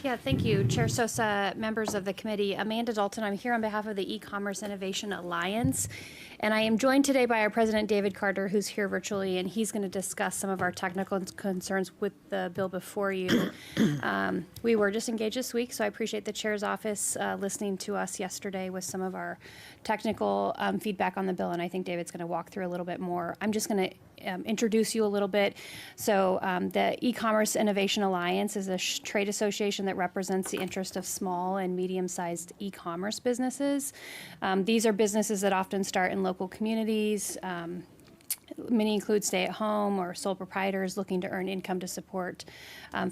Yeah, thank you, Chair Sosa, members of the committee. Amanda Dalton, I'm here on behalf of the E-Commerce Innovation Alliance, and I am joined today by our president, David Carter, who's here virtually, and he's going to discuss some of our technical concerns with the bill before you. We were just engaged this week, so I appreciate the chair's office listening to us yesterday with some of our technical feedback on the bill, and I think David's going to walk through a little bit more. I'm just going to introduce you a little bit. So the E-Commerce Innovation Alliance is a trade association that represents the interest of small and medium-sized e-commerce businesses. These are businesses that often start in local communities. Many include stay-at-home or sole proprietors looking to earn income to support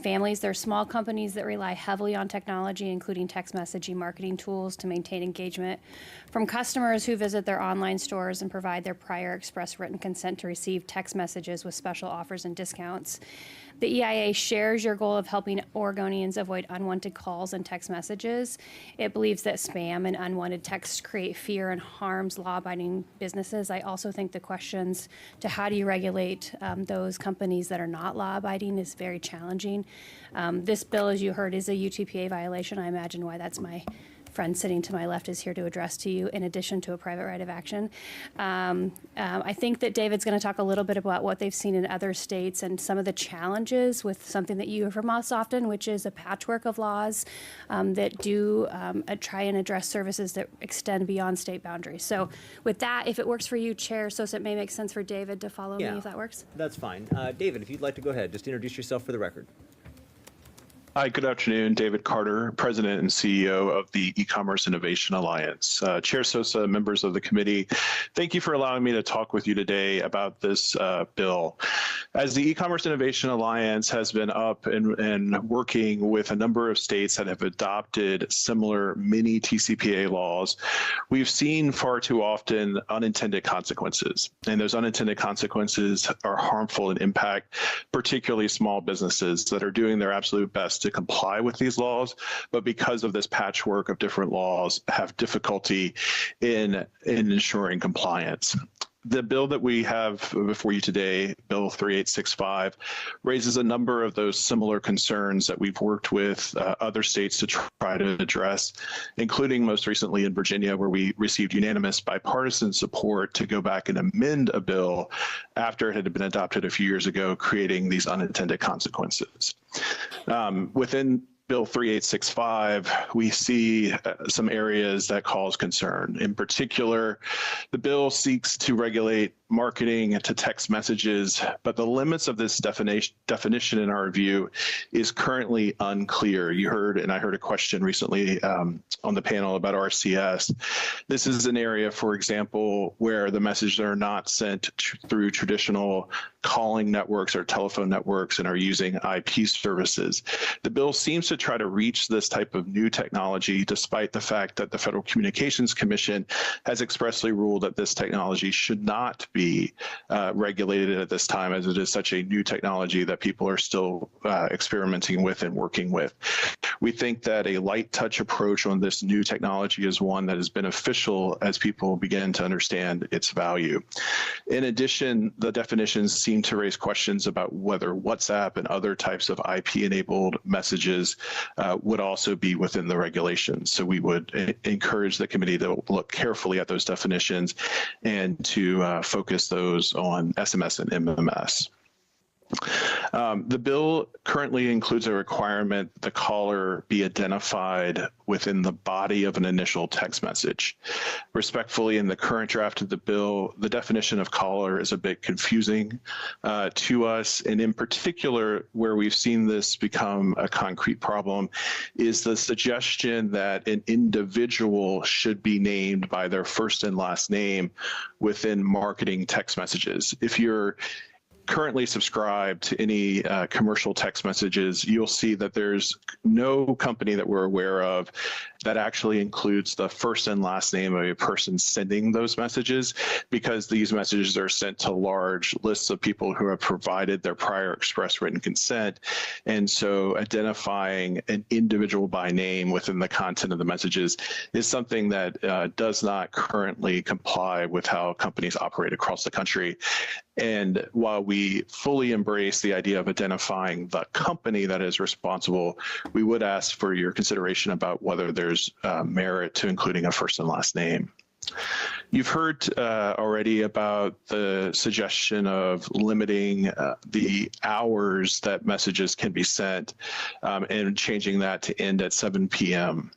families. They're small companies that rely heavily on technology, including text messaging marketing tools to maintain engagement from customers who visit their online stores and provide their prior express written consent to receive text messages with special offers and discounts. The EIA shares your goal of helping Oregonians avoid unwanted calls and text messages. It believes that spam and unwanted texts create fear and harms law-abiding businesses. I also think the questions to how do you regulate those companies that are not law-abiding is very challenging. This bill, as you heard, is a UTPA violation. I imagine why that's my friend sitting to my left is here to address to you in addition to a private right of action. I think that David's going to talk a little bit about what they've seen in other states and some of the challenges with something that you hear from us often, which is a patchwork of laws that do try and address services that extend beyond state boundaries. So with that, if it works for you, Chair Sosa, it may make sense for David to follow me if that works. That's fine. David, if you'd like to go ahead, just introduce yourself for the record. Hi, good afternoon. David Carter, President and CEO of the E-Commerce Innovation Alliance. Chair Sosa, members of the committee, thank you for allowing me to talk with you today about this bill. As the E-Commerce Innovation Alliance has been up and working with a number of states that have adopted similar mini-tcpa laws, we've seen far too often unintended consequences. And those unintended consequences are harmful and impact particularly small businesses that are doing their absolute best to comply with these laws, but because of this patchwork of different laws, have difficulty in ensuring compliance. The bill that we have before you today, Bill 3865, raises a number of those similar concerns that we've worked with other states to try to address, including most recently in Virginia, where we received unanimous bipartisan support to go back and amend a bill after it had been adopted a few years ago, creating these unintended consequences. Within Bill 3865, we see some areas that cause concern. In particular, the bill seeks to regulate marketing to text messages, but the limits of this definition, in our view, is currently unclear. You heard, and I heard a question recently on the panel about RCS. This is an area, for example, where the messages are not sent through traditional calling networks or telephone networks and are using IP services. The bill seems to try to reach this type of new technology, despite the fact that the Federal Communications Commission has expressly ruled that this technology should not be regulated at this time, as it is such a new technology that people are still experimenting with and working with. We think that a light touch approach on this new technology is one that is beneficial as people begin to understand its value. In addition, the definitions seem to raise questions about whether WhatsApp and other types of IP-enabled messages would also be within the regulations. So we would encourage the committee to look carefully at those definitions and to focus those on SMS and MMS. The bill currently includes a requirement that the caller be identified within the body of an initial text message. Respectfully, in the current draft of the bill, the definition of caller is a bit confusing to us, and in particular, where we've seen this become a concrete problem is the suggestion that an individual should be named by their first and last name within marketing text messages. If you're currently subscribed to any commercial text messages, you'll see that there's no company that we're aware of that actually includes the first and last name of a person sending those messages, because these messages are sent to large lists of people who have provided their prior express written consent. And so identifying an individual by name within the content of the messages is something that does not currently comply with how companies operate across the country. And while we fully embrace the idea of identifying the company that is responsible, we would ask for your consideration about whether there's merit to including a first and last name. You've heard already about the suggestion of limiting the hours that messages can be sent and changing that to end at 7 p.m.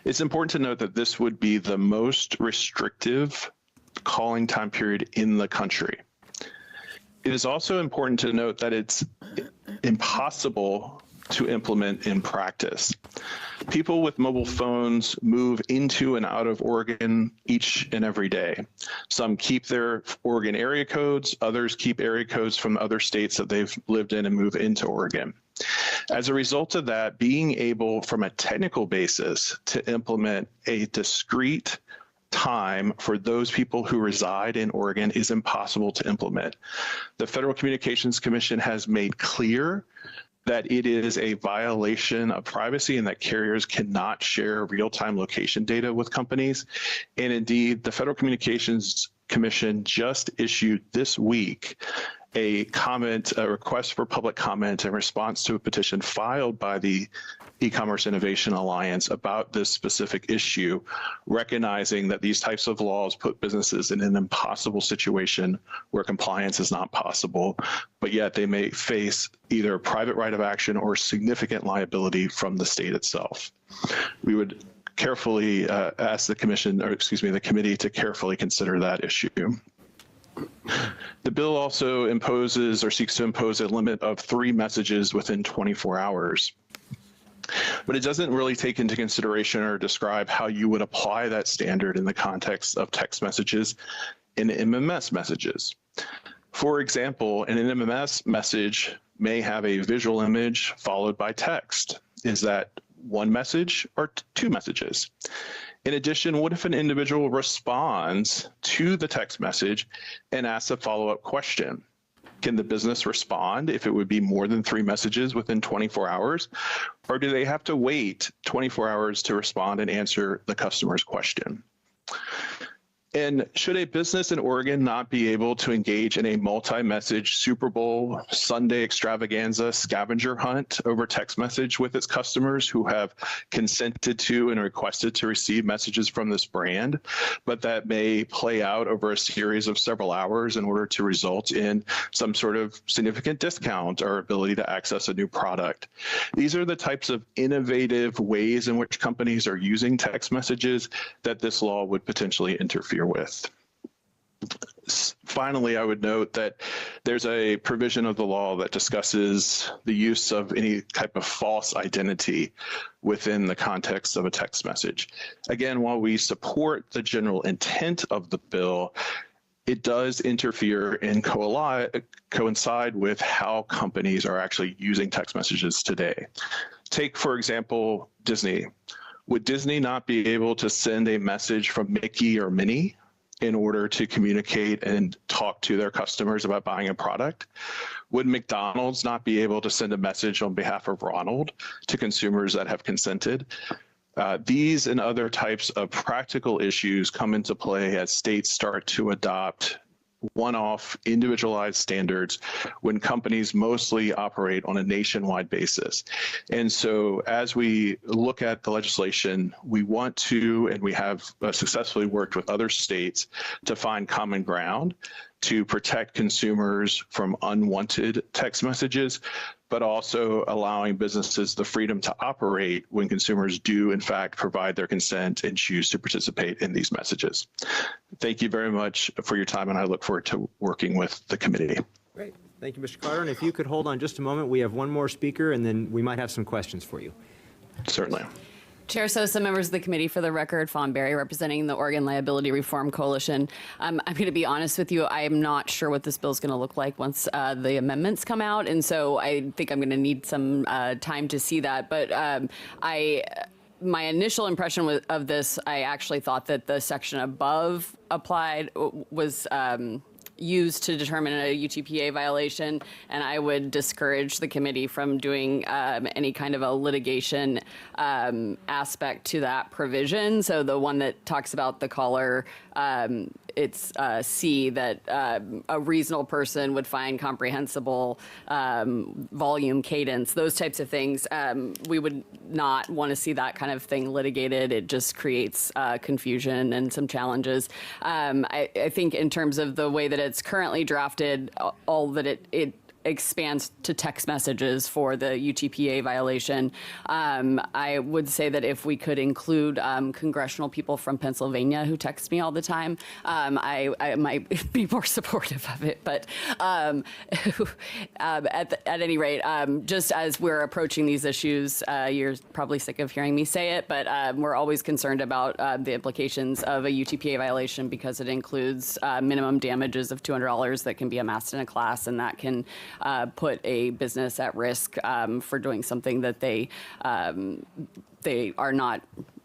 It's important to note that this would be the most restrictive calling time period in the country. It is also important to note that it's impossible to implement in practice. People with mobile phones move into and out of Oregon each and every day. Some keep their Oregon area codes, others keep area codes from other states that they've lived in and move into Oregon. As a result of that, being able from a technical basis to implement a discrete time for those people who reside in Oregon is impossible to implement. The Federal Communications Commission has made clear that it is a violation of privacy and that carriers cannot share real-time location data with companies. And indeed, the Federal Communications Commission just issued this week a request for public comment in response to a petition filed by the E-commerce Innovation Alliance about this specific issue, recognizing that these types of laws put businesses in an impossible situation where compliance is not possible, but yet they may face either a private right of action or significant liability from the state itself. We would carefully ask the committee to carefully consider that issue. The bill also imposes or seeks to impose a limit of 3 messages within 24 hours. But it doesn't really take into consideration or describe how you would apply that standard in the context of text messages and MMS messages. For example, an MMS message may have a visual image followed by text. Is that 1 message or 2 messages? In addition, what if an individual responds to the text message and asks a follow-up question? Can the business respond if it would be more than 3 messages within 24 hours? Or do they have to wait 24 hours to respond and answer the customer's question? And should a business in Oregon not be able to engage in a multi-message Super Bowl Sunday extravaganza scavenger hunt over text message with its customers who have consented to and requested to receive messages from this brand, but that may play out over a series of several hours in order to result in some sort of significant discount or ability to access a new product? These are the types of innovative ways in which companies are using text messages that this law would potentially interfere with. Finally, I would note that there's a provision of the law that discusses the use of any type of false identity within the context of a text message. Again, while we support the general intent of the bill, it does interfere and coincide with how companies are actually using text messages today. Take, for example, Disney. Would Disney not be able to send a message from Mickey or Minnie in order to communicate and talk to their customers about buying a product? Would McDonald's not be able to send a message on behalf of Ronald to consumers that have consented? These and other types of practical issues come into play as states start to adopt one-off individualized standards when companies mostly operate on a nationwide basis. And so as we look at the legislation, we want to, and we have successfully worked with other states to find common ground to protect consumers from unwanted text messages, but also allowing businesses the freedom to operate when consumers do, in fact, provide their consent and choose to participate in these messages. Thank you very much for your time, and I look forward to working with the committee. Great. Thank you, Mr. Carter. And if you could hold on just a moment, we have one more speaker, and then we might have some questions for you. Certainly. Chair Sosa, members of the committee, for the record, Fawn Berry, representing the Oregon Liability Reform Coalition. I'm going to be honest with you, I am not sure what this bill is going to look like once the amendments come out, and so I think I'm going to need some time to see that. But my initial impression of this, I actually thought that the section above was used to determine a UTPA violation, and I would discourage the committee from doing any kind of a litigation aspect to that provision. So the one that talks about the caller, it's C, that a reasonable person would find comprehensible volume, cadence, those types of things. We would not want to see that kind of thing litigated. It just creates confusion and some challenges. I think in terms of the way that it's currently drafted, all that it expands to text messages for the UTPA violation. I would say that if we could include congressional people from Pennsylvania who text me all the time, I might be more supportive of it. But at any rate, just as we're approaching these issues, you're probably sick of hearing me say it, but we're always concerned about the implications of a UTPA violation because it includes minimum damages of $200 that can be amassed in a class, and that can put a business at risk for doing something that they are not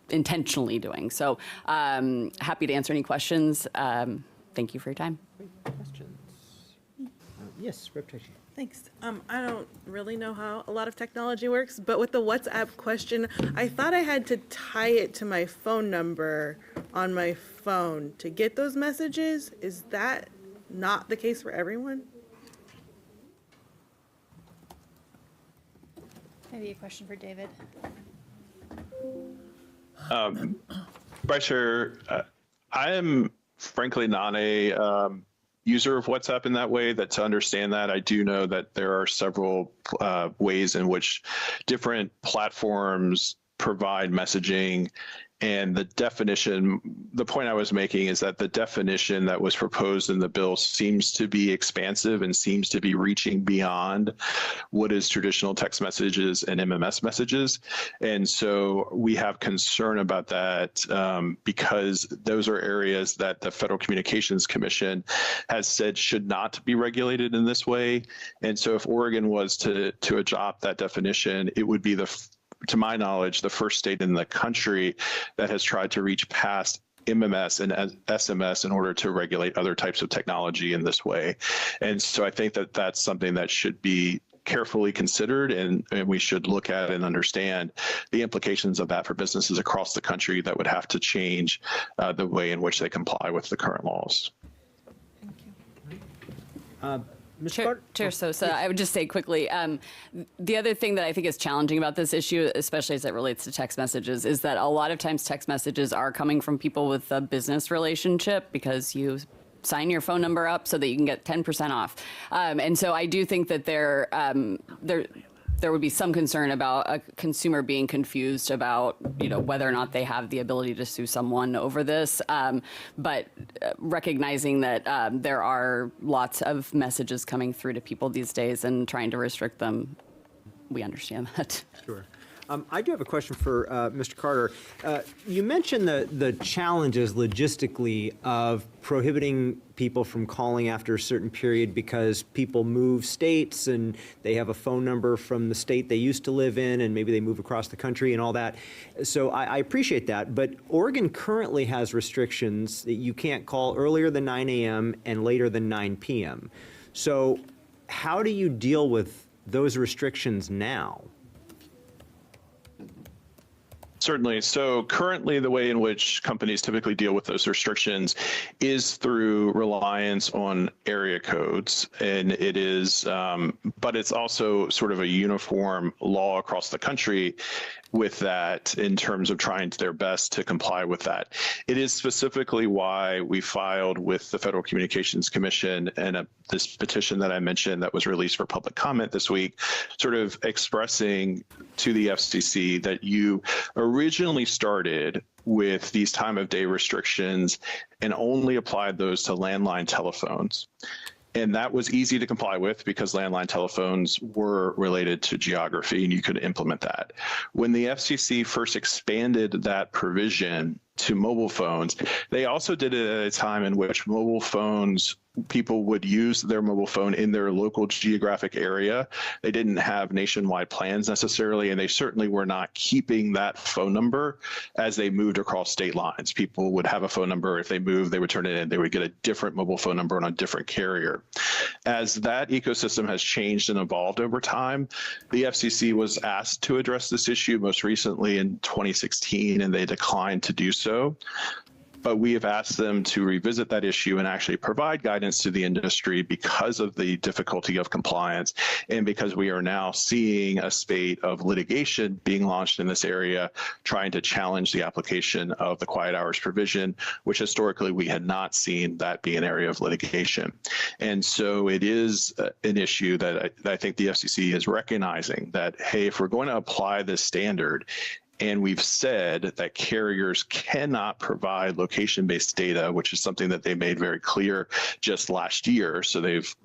intentionally doing. So happy to answer any questions. Thank you for your time. Questions? Yes, Reputation. Thanks. I don't really know how a lot of technology works, but with the WhatsApp question, I thought I had to tie it to my phone number on my phone to get those messages. Is that not the case for everyone? Maybe a question for David. Vice Chair, I am frankly not a user of WhatsApp in that way. That to understand that, I do know that there are several ways in which different platforms provide messaging. And the definition, the point I was making is that the definition that was proposed in the bill seems to be expansive and seems to be reaching beyond what is traditional text messages and MMS messages. And so we have concern about that because those are areas that the Federal Communications Commission has said should not be regulated in this way. And so if Oregon was to adopt that definition, it would be to my knowledge, the first state in the country that has tried to reach past MMS and SMS in order to regulate other types of technology in this way. And so I think that that's something that should be carefully considered, and we should look at and understand the implications of that for businesses across the country that would have to change the way in which they comply with the current laws. Chair Sosa, I would just say quickly, the other thing that I think is challenging about this issue, especially as it relates to text messages, is that a lot of times text messages are coming from people with a business relationship because you sign your phone number up so that you can get 10% off. And so I do think that there would be some concern about a consumer being confused about, whether or not they have the ability to sue someone over this. But recognizing that there are lots of messages coming through to people these days and trying to restrict them, we understand that. Sure. I do have a question for Mr. Carter. You mentioned the challenges logistically of prohibiting people from calling after a certain period because people move states and they have a phone number from the state they used to live in and maybe they move across the country and all that. So I appreciate that, but Oregon currently has restrictions that you can't call earlier than 9 a.m. and later than 9 p.m. So how do you deal with those restrictions now? Certainly. So currently, the way in which companies typically deal with those restrictions is through reliance on area codes. And it is, but it's also sort of a uniform law across the country with that in terms of trying their best to comply with that. It is specifically why we filed with the Federal Communications Commission and this petition that I mentioned that was released for public comment this week, sort of expressing to the FCC that you originally started with these time of day restrictions and only applied those to landline telephones. And that was easy to comply with because landline telephones were related to geography and you could implement that. When the FCC first expanded that provision to mobile phones, they also did it at a time in which mobile phones people would use their mobile phone in their local geographic area. They didn't have nationwide plans necessarily, and they certainly were not keeping that phone number as they moved across state lines. People would have a phone number. If they moved, they would turn it in. They would get a different mobile phone number on a different carrier. As that ecosystem has changed and evolved over time, the FCC was asked to address this issue most recently in 2016, and they declined to do so. But we have asked them to revisit that issue and actually provide guidance to the industry because of the difficulty of compliance and because we are now seeing a spate of litigation being launched in this area trying to challenge the application of the quiet hours provision, which historically we had not seen that be an area of litigation. And so it is an issue that I think the FCC is recognizing that, hey, if we're going to apply this standard, and we've said that carriers cannot provide location-based data, which is something that they made very clear just last year. So they've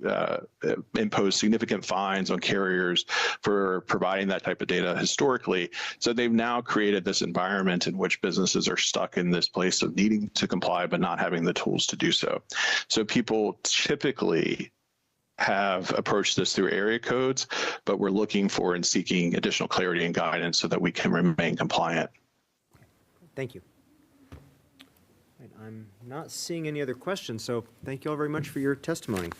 imposed significant fines on carriers for providing that type of data historically. So they've now created this environment in which businesses are stuck in this place of needing to comply but not having the tools to do so. So people typically have approached this through area codes, but we're looking for and seeking additional clarity and guidance so that we can remain compliant. Thank you. Right, I'm not seeing any other questions, so thank you all very much for your testimony.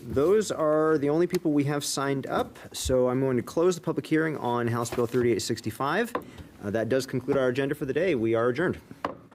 Those are the only people we have signed up, so I'm going to close the public hearing on House Bill 3865. That does conclude our agenda for the day. We are adjourned.